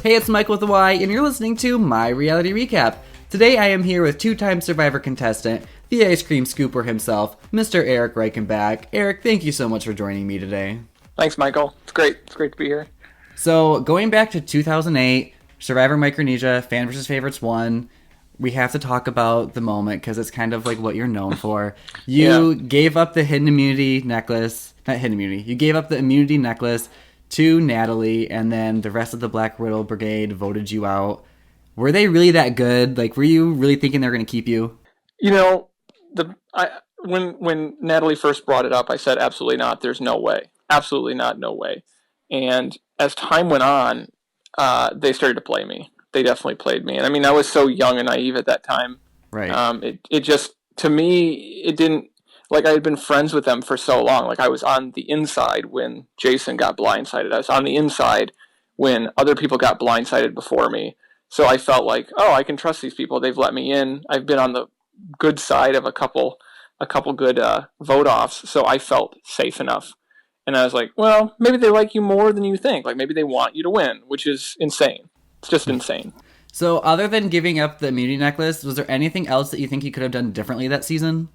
Hey, it's Mike with a Y, and you're listening to My Reality Recap. Today I am here with two-time Survivor contestant, the ice cream scooper himself, Mr. Erik Reichenbach. Erik, thank you so much for joining me today. Thanks, Michael. It's great. It's great to be here. So, going back to 2008, Survivor Micronesia, Fan vs. Favorites won. We have to talk about the moment because it's kind of like what you're known for. You gave up the hidden immunity necklace, not hidden immunity, you gave up the immunity necklace to Natalie, and then the rest of the Black Widow Brigade voted you out. Were they really that good? Like, were you really thinking they were going to keep you? You know, when Natalie first brought it up, I said absolutely not. There's no way. Absolutely not. No way. And as time went on, they started to play me. They definitely played me. And I mean, I was so young and naive at that time. Right. It just, to me, it didn't, like, I had been friends with them for so long. Like, I was on the inside when Jason got blindsided. I was on the inside when other people got blindsided before me. So I felt like, oh, I can trust these people. They've let me in. I've been on the good side of a couple good vote-offs, so I felt safe enough. And I was like, well, maybe they like you more than you think. Like, maybe they want you to win, which is insane. It's just insane. So, other than giving up the immunity necklace, was there anything else that you think you could have done differently that season?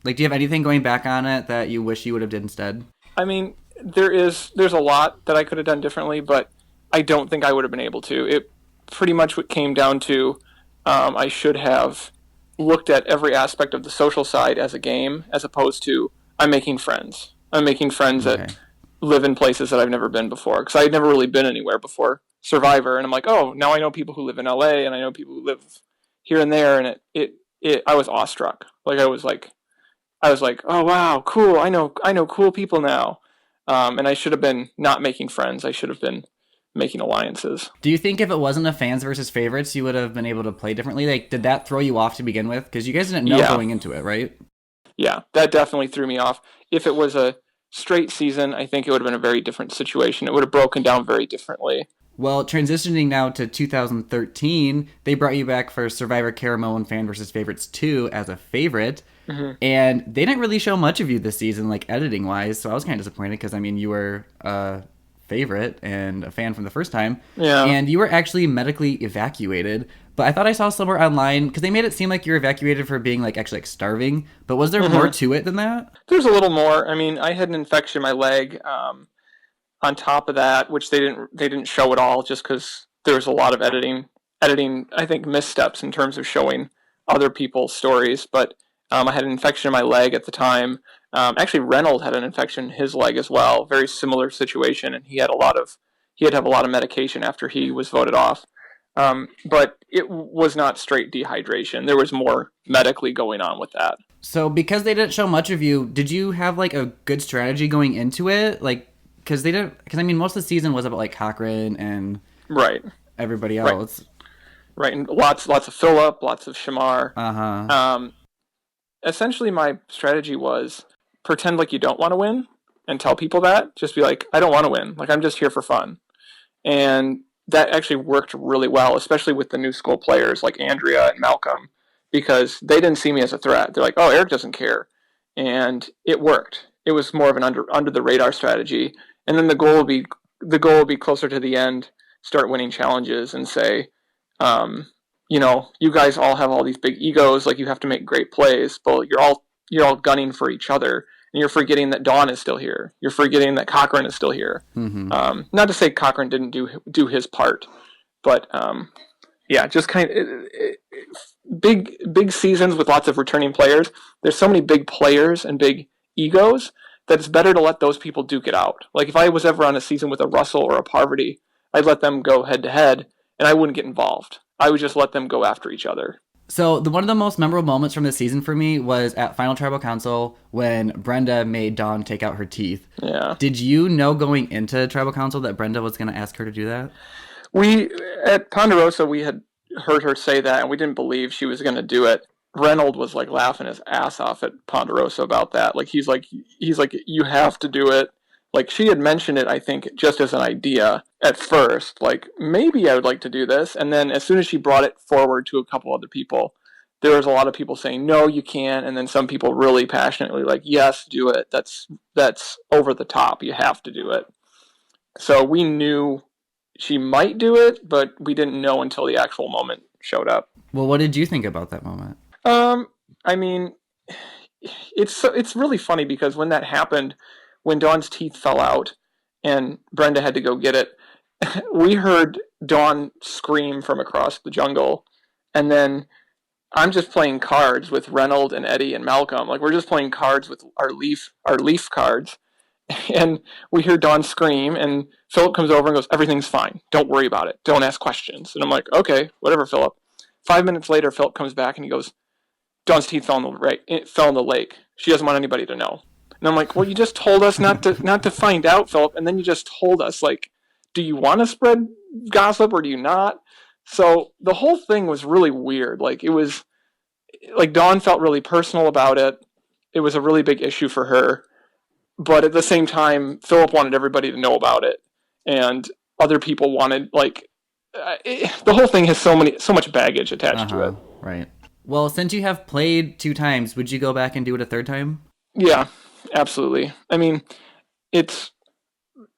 Like, do you have anything going back on it that you wish you would have did instead? I mean, there's a lot that I could have done differently, but I don't think I would have been able to. It pretty much what came down to I should have looked at every aspect of the social side as a game, as opposed to I'm making friends. I'm making friends that live in places that I've never been before, because I had never really been anywhere before Survivor, and I'm like, oh, now I know people who live in LA, and I know people who live here and there, and I was awestruck. I was like, oh wow, cool. I know cool people now, and I should have been not making friends. I should have been making alliances. Do you think if it wasn't a fans versus favorites, you would have been able to play differently? Like, did that throw you off to begin with? Because you guys didn't know going into it, right? Yeah, that definitely threw me off. If it was a straight season, I think it would have been a very different situation. It would have broken down very differently. Well, transitioning now to 2013, they brought you back for Survivor Caramoan Fan vs. Favorites 2 as a favorite. Mm-hmm. And they didn't really show much of you this season, like editing-wise, so I was kind of disappointed because, I mean, you were a favorite and a fan from the first time. Yeah. And you were actually medically evacuated. But I thought I saw somewhere online, because they made it seem like you were evacuated for being, like, actually, like, starving. But was there more to it than that? There's a little more. I mean, I had an infection in my leg. On top of that, which they didn't show at all, just because there was a lot of editing, I think, missteps in terms of showing other people's stories. But I had an infection in my leg at the time. Actually, Reynolds had an infection in his leg as well. Very similar situation, and he had to have a lot of medication after he was voted off. But it was not straight dehydration. There was more medically going on with that. So because they didn't show much of you, did you have like a good strategy going into it? Like, because I mean, most of the season was about like Cochran and everybody else. Right, and lots of Phillip, lots of Shamar. Essentially, my strategy was pretend like you don't want to win and tell people that. Just be like, I don't want to win. Like, I'm just here for fun. And that actually worked really well, especially with the new school players like Andrea and Malcolm, because they didn't see me as a threat. They're like, oh, Erik doesn't care. And it worked. It was more of an under the radar strategy. And then the goal will be closer to the end, start winning challenges and say, you guys all have all these big egos, like you have to make great plays, but you're all gunning for each other, and you're forgetting that Dawn is still here. You're forgetting that Cochran is still here. Mm-hmm. Not to say Cochran didn't do his part, but just kind of big seasons with lots of returning players. There's so many big players and big egos that it's better to let those people duke it out. Like if I was ever on a season with a Russell or a Parvati, I'd let them go head to head, and I wouldn't get involved. I would just let them go after each other. So one of the most memorable moments from this season for me was at Final Tribal Council when Brenda made Dawn take out her teeth. Yeah. Did you know going into Tribal Council that Brenda was going to ask her to do that? At Ponderosa, we had heard her say that, and we didn't believe she was going to do it. Reynolds was like laughing his ass off at Ponderosa about that. Like he's like, you have to do it. Like she had mentioned it, I think, just as an idea at first. Like maybe I would like to do this, and then as soon as she brought it forward to a couple other people, there was a lot of people saying no, you can't, and then some people really passionately like, yes, do it. That's over the top. You have to do it. So we knew she might do it, but we didn't know until the actual moment showed up. Well, what did you think about that moment? I mean, it's really funny because when that happened, when Dawn's teeth fell out and Brenda had to go get it, we heard Dawn scream from across the jungle, and then I'm just playing cards with Reynold and Eddie and Malcolm. Like we're just playing cards with our leaf cards, and we hear Dawn scream, and Philip comes over and goes, "Everything's fine. Don't worry about it. Don't ask questions." And I'm like, "Okay, whatever, Philip." 5 minutes later, Philip comes back and he goes, "Dawn's teeth fell in the lake. She doesn't want anybody to know." And I'm like, "Well, you just told us not to find out, Philip, and then you just told us, like, do you want to spread gossip or do you not?" So the whole thing was really weird. Like it was like Dawn felt really personal about it. It was a really big issue for her, but at the same time, Philip wanted everybody to know about it, and other people wanted the whole thing has so much baggage attached to it. Right. Well, since you have played 2 times, would you go back and do it a third time? Yeah, absolutely. I mean, it's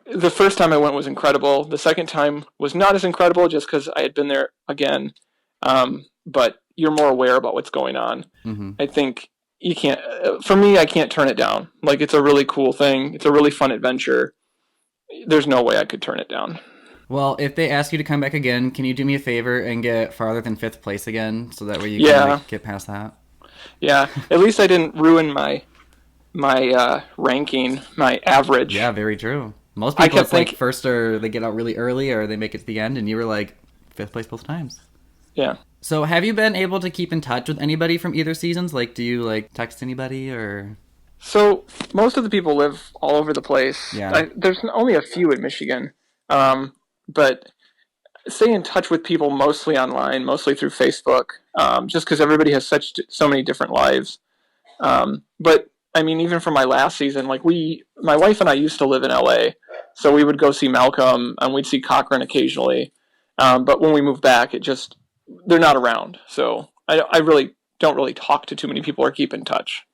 the first time I went was incredible. The second time was not as incredible just because I had been there again. But you're more aware about what's going on. Mm-hmm. I think you can't, for me, I can't turn it down. Like, it's a really cool thing. It's a really fun adventure. There's no way I could turn it down. Well, if they ask you to come back again, can you do me a favor and get farther than 5th place again, so that way you can get past that? Yeah, at least I didn't ruin my ranking, my average. Yeah, very true. Most people, it's like first, or they get out really early, or they make it to the end, and you were like 5th place both times. Yeah. So have you been able to keep in touch with anybody from either seasons? Like, do you like text anybody or? So most of the people live all over the place. Yeah. There's only a few in Michigan, but stay in touch with people mostly online, mostly through Facebook, just because everybody has so many different lives. But I mean, even from my last season, like my wife and I used to live in LA, so we would go see Malcolm and we'd see Cochran occasionally. But when we moved back, they're not around. So I really don't really talk to too many people or keep in touch.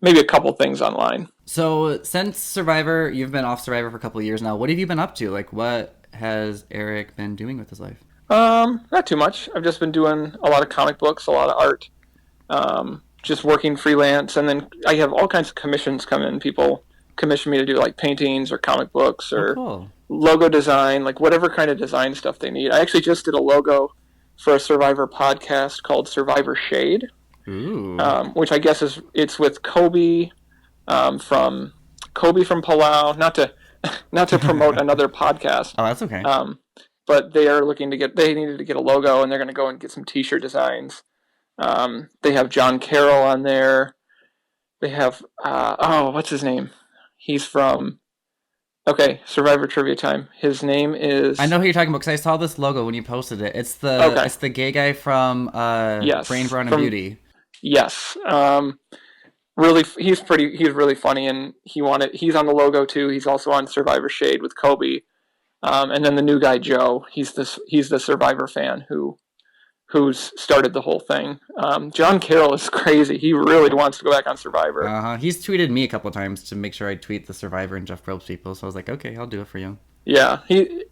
Maybe a couple things online. So since Survivor, you've been off Survivor for a couple of years now. What have you been up to? Like, what has Erik been doing with his life? Not too much. I've just been doing a lot of comic books, a lot of art, just working freelance, and then I have all kinds of commissions come in. People commission me to do like paintings or comic books or logo design, like whatever kind of design stuff they need. I actually just did a logo for a Survivor podcast called Survivor Shade, which I guess it's with Kobe from Palau. Not to promote another podcast. Oh, that's okay. But they needed to get a logo, and they're going to go and get some T-shirt designs. They have John Carroll on there. They have what's his name? He's from Survivor Trivia Time. His name is. I know who you're talking about because I saw this logo when you posted it. It's the gay guy from Brain, Brawn, and Beauty. Yes. Really, he's really funny, and he's on the logo too. He's also on Survivor Shade with Kobe, and then the new guy Joe. He's the Survivor fan who's started the whole thing. John Carroll is crazy. He really wants to go back on Survivor. He's tweeted me a couple of times to make sure I tweet the Survivor and Jeff Probst people. So I was like, okay, I'll do it for you. Yeah,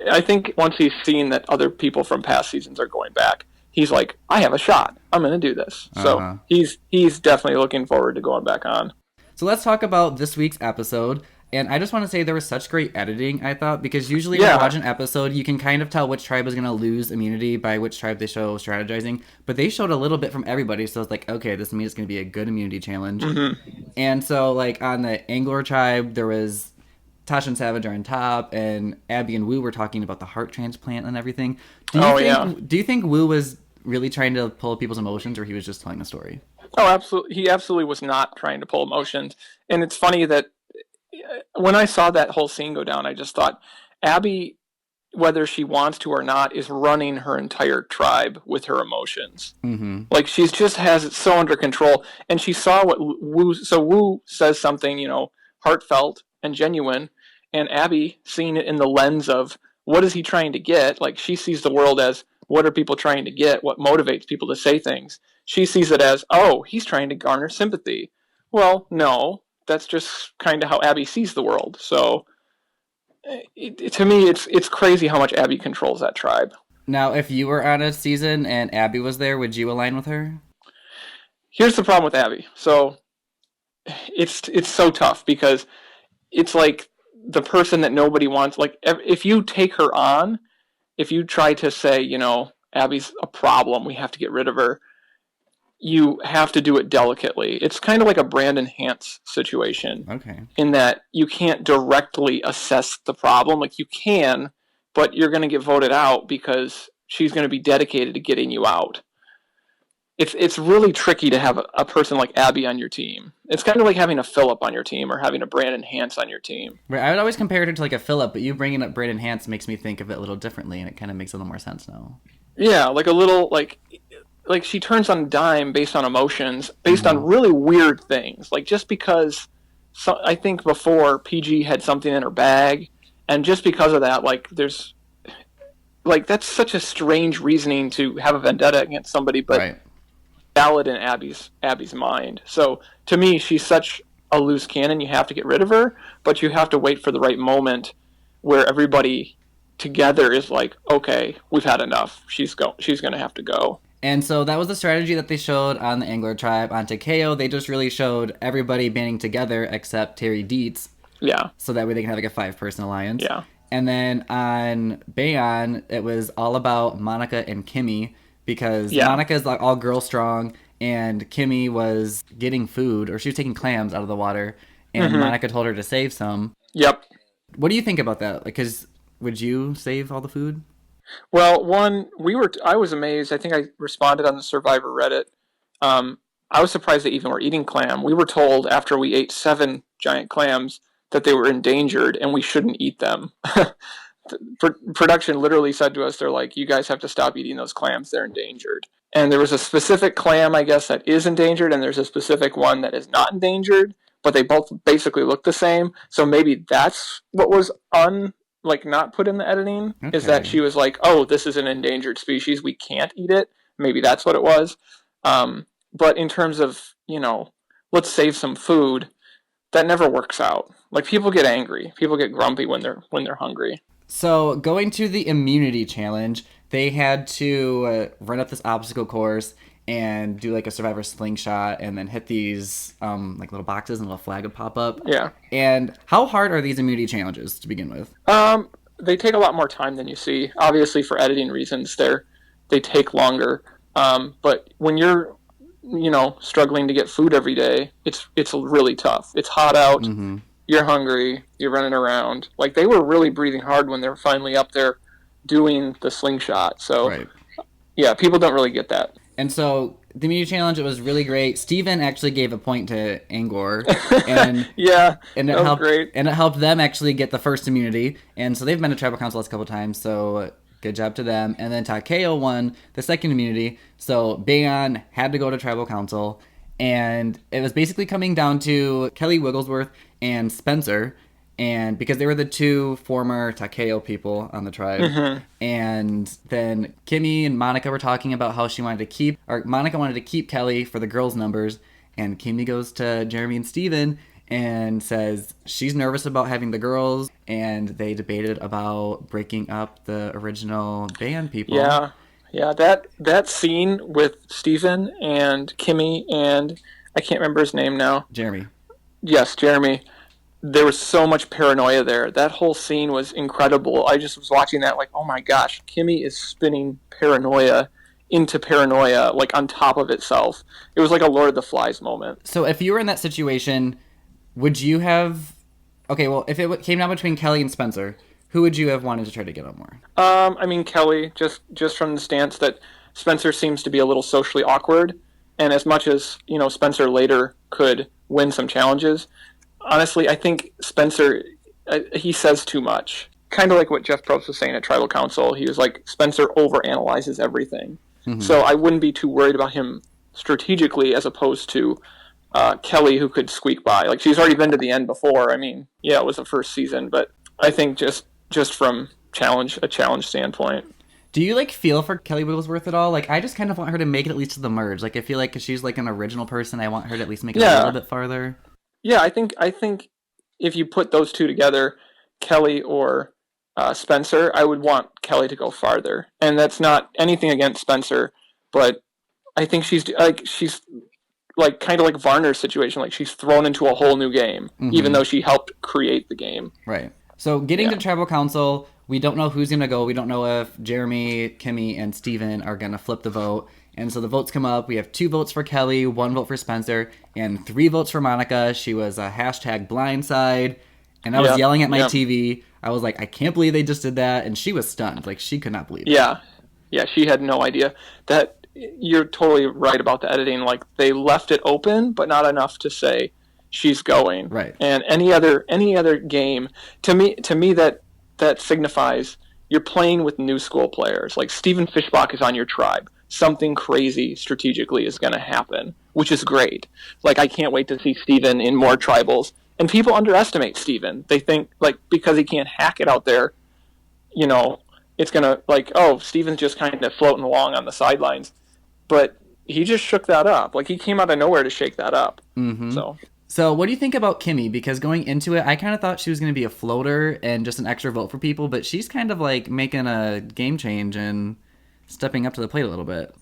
I think once he's seen that other people from past seasons are going back, he's like, I have a shot. I'm going to do this. So he's definitely looking forward to going back on. So let's talk about this week's episode. And I just want to say there was such great editing, I thought, because usually when you watch an episode, you can kind of tell which tribe is going to lose immunity by which tribe they show strategizing. But they showed a little bit from everybody, so it's like, okay, this means it's going to be a good immunity challenge. Mm-hmm. And so, like, on the Angler tribe, there was Tasha and Savage are on top, and Abby and Wu were talking about the heart transplant and everything. Do you think Wu was really trying to pull people's emotions, or he was just telling a story? Oh, absolutely. He absolutely was not trying to pull emotions. And it's funny that when I saw that whole scene go down, I just thought Abby, whether she wants to or not, is running her entire tribe with her emotions. Mm-hmm. Like she just has it so under control. And she saw what Wu says something, heartfelt and genuine. And Abby, seeing it in the lens of what is he trying to get? Like she sees the world as what are people trying to get? What motivates people to say things? She sees it as, oh, he's trying to garner sympathy. Well, no. That's just kind of how Abby sees the world. So To me, it's crazy how much Abby controls that tribe. Now, if you were on a season and Abby was there, would you align with her? Here's the problem with Abby. So it's so tough because it's like the person that nobody wants. Like if you take her on, if you try to say, Abby's a problem, we have to get rid of her, you have to do it delicately. It's kind of like a Brandon Hance situation. Okay. In that you can't directly assess the problem. Like you can, but you're going to get voted out because she's going to be dedicated to getting you out. It's really tricky to have a person like Abby on your team. It's kind of like having a Phillip on your team or having a Brandon Hance on your team. Right, I would always compare it to like a Phillip, but you bringing up Brandon Hance makes me think of it a little differently, and it kind of makes a little more sense now. Yeah, like a little like she turns on a dime based on emotions, based on really weird things. Like just because I think before PG had something in her bag, and just because of that, like there's like that's such a strange reasoning to have a vendetta against somebody, but right. Valid in Abby's mind. So to me, she's such a loose cannon. You have to get rid of her, but you have to wait for the right moment where everybody together is like, okay, we've had enough. She's going to have to go. And so that was the strategy that they showed on the Angler tribe. On Takeo, they just really showed everybody banding together except Terry Dietz. Yeah. So that way they can have like a 5-person alliance. Yeah. And then on Bayon, it was all about Monica and Kimmy, because Monica's like all girl strong, and Kimmy was getting food, or she was taking clams out of the water, and Monica told her to save some. Yep. What do you think about that? Like, cause would you save all the food? Well, I was amazed. I think I responded on the Survivor Reddit. I was surprised they even were eating clam. We were told after we ate 7 giant clams that they were endangered and we shouldn't eat them. Production literally said to us, they're like, you guys have to stop eating those clams, they're endangered. And there was a specific clam, I guess, that is endangered, and there's a specific one that is not endangered, but they both basically look the same. So maybe that's what was not put in the editing, is that she was like, oh, this is an endangered species, we can't eat it. Maybe that's what it was. But in terms of, let's save some food, that never works out. Like, people get angry, people get grumpy when they're hungry. So, going to the immunity challenge, they had to run up this obstacle course and do like a Survivor slingshot and then hit these like little boxes and a little flag would pop up. Yeah. And how hard are these immunity challenges to begin with? They take a lot more time than you see. Obviously, for editing reasons, they take longer. But when you're, struggling to get food every day, it's really tough. It's hot out. Mm-hmm. You're hungry, you're running around. Like, they were really breathing hard when they were finally up there doing the slingshot. So, yeah, people don't really get that. And so, the immunity challenge, it was really great. Steven actually gave a point to Angor. And yeah, and that was great. And it helped them actually get the first immunity. And so, they've been to tribal council a couple times, so good job to them. And then Takeo won the second immunity. So, Bayon had to go to tribal council. And it was basically coming down to Kelly Wigglesworth and Spencer, and because they were the 2 former Takeo people on the tribe. And then Kimmy and Monica were talking about how Monica wanted to keep Kelly for the girls' numbers, and Kimmy goes to Jeremy and Steven and says she's nervous about having the girls, and they debated about breaking up the original band people. Yeah, that scene with Steven and Kimmy and I can't remember his name now. Jeremy. Yes, Jeremy. There was so much paranoia there. That whole scene was incredible. I just was watching that like, oh my gosh, Kimmy is spinning paranoia into paranoia, like on top of itself. It was like a Lord of the Flies moment. So if you were in that situation, would you have... Okay, well, if it came down between Kelly and Spencer, who would you have wanted to try to get on more? I mean, Kelly, just from the stance that Spencer seems to be a little socially awkward, and as much as, Spencer later could win some challenges, honestly, I think Spencer, he says too much. Kind of like what Jeff Probst was saying at Tribal Council. He was like, Spencer overanalyzes everything. Mm-hmm. So I wouldn't be too worried about him strategically as opposed to Kelly, who could squeak by. Like, she's already been to the end before. I mean, yeah, it was the first season, but I think just from a challenge standpoint. Do you feel for Kelly Wigglesworth at all? Like, I just kind of want her to make it at least to the merge. Like, I feel like 'cause she's like an original person, I want her to at least make it a little bit farther. Yeah, I think if you put those two together, Kelly or Spencer, I would want Kelly to go farther. And that's not anything against Spencer, but I think she's like kind of like Varner's situation. Like she's thrown into a whole new game, even though she helped create the game. Right. So getting to tribal council, we don't know who's going to go. We don't know if Jeremy, Kimmy, and Steven are going to flip the vote. And so the votes come up. We have 2 votes for Kelly, 1 vote for Spencer, and 3 votes for Monica. She was a #blindside. And I was yelling at my TV. I was like, I can't believe they just did that. And she was stunned. Like, she could not believe it. Yeah, she had no idea. You're totally right about the editing. Like, they left it open, but not enough to say she's going. Right. And any other game, to me that signifies you're playing with new school players. Like, Steven Fischbach is on your tribe. Something crazy strategically is going to happen, which is great. Like, I can't wait to see Steven in more tribals. And people underestimate Steven. They think, like, because he can't hack it out there, you know, it's going to, like, oh, Steven's just kind of floating along on the sidelines. But he just shook that up. Like, he came out of nowhere to shake that up. So what do you think about Kimmy? Because going into it, I kind of thought she was going to be a floater and just an extra vote for people, but she's kind of, like, making a game change and stepping up to the plate a little bit.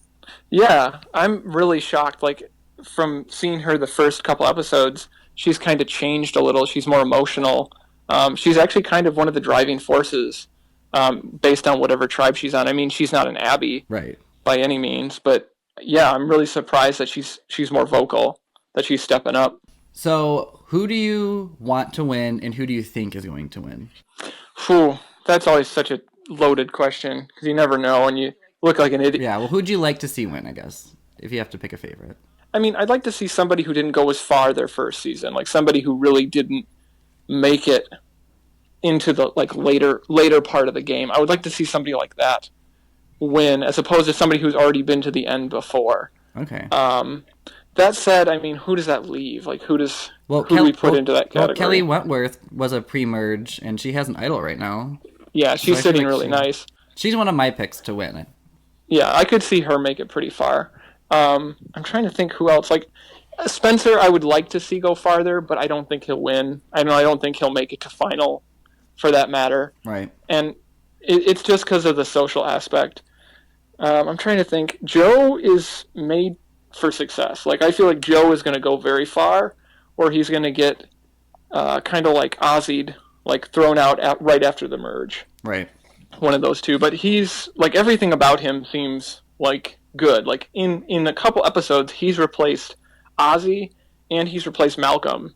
Yeah, I'm really shocked. Like, from seeing her the first couple episodes, she's kind of changed a little. She's more emotional. She's actually kind of one of the driving forces based on whatever tribe she's on. I mean, she's not an Abby by any means, but yeah, I'm really surprised that she's more vocal, that she's stepping up. So who do you want to win and who do you think is going to win? Whew, that's always such a loaded question because you never know and you look like an idiot. Yeah, well, who'd you like to see win, I guess, if you have to pick a favorite? I mean, I'd like to see somebody who didn't go as far their first season, like somebody who really didn't make it into the like later part of the game. I would like to see somebody like that win, as opposed to somebody who's already been to the end before. Okay. That said, I mean, who does that leave? Like, who do we put into that category? Well, Kelly Wentworth was a pre-merge, and she has an idol right now. Yeah, she's sitting really nice. She's one of my picks to win. Yeah, I could see her make it pretty far. I'm trying to think who else. Like, Spencer, I would like to see go farther, but I don't think he'll win. I don't think he'll make it to final, for that matter. Right. And it's just because of the social aspect. I'm trying to think. Joe is made for success. Like, I feel like Joe is going to go very far, or he's going to get kind of like Ozzy'd, like thrown out right after the merge. Right. One of those two. But he's, like, everything about him seems, like, good. Like, in a couple episodes, he's replaced Ozzy and he's replaced Malcolm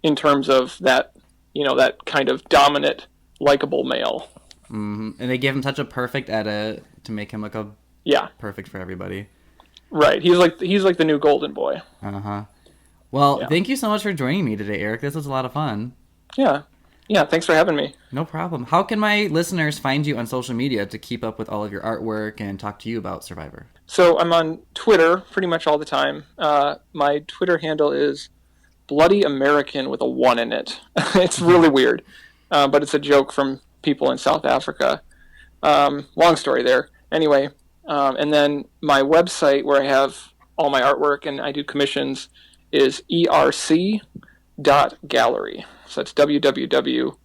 in terms of that, you know, that kind of dominant, likable male. Mm-hmm. And they give him such a perfect edit to make him look perfect for everybody. Right. He's like the new golden boy. Uh-huh. Well, thank you so much for joining me today, Eric. This was a lot of fun. Yeah. Yeah, thanks for having me. No problem. How can my listeners find you on social media to keep up with all of your artwork and talk to you about Survivor? So I'm on Twitter pretty much all the time. My Twitter handle is Bloody American with a 1 in it. It's really weird, but it's a joke from people in South Africa. Long story there. Anyway, and then my website where I have all my artwork and I do commissions is erc.gallery. So that's www.erc.gallery.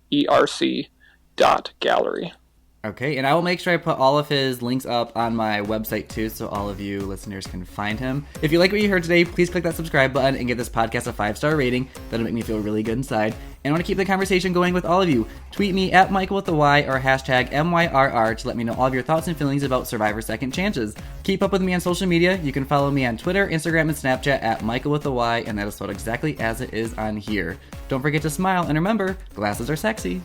Okay, and I will make sure I put all of his links up on my website too, so all of you listeners can find him. If you like what you heard today, please click that subscribe button and give this podcast a 5-star rating. That'll make me feel really good inside. And I want to keep the conversation going with all of you. Tweet me at Michael with the Y or hashtag MYRR to let me know all of your thoughts and feelings about Survivor Second Chances. Keep up with me on social media. You can follow me on Twitter, Instagram, and Snapchat at Michael with the Y, and that is spelled exactly as it is on here. Don't forget to smile, and remember, glasses are sexy.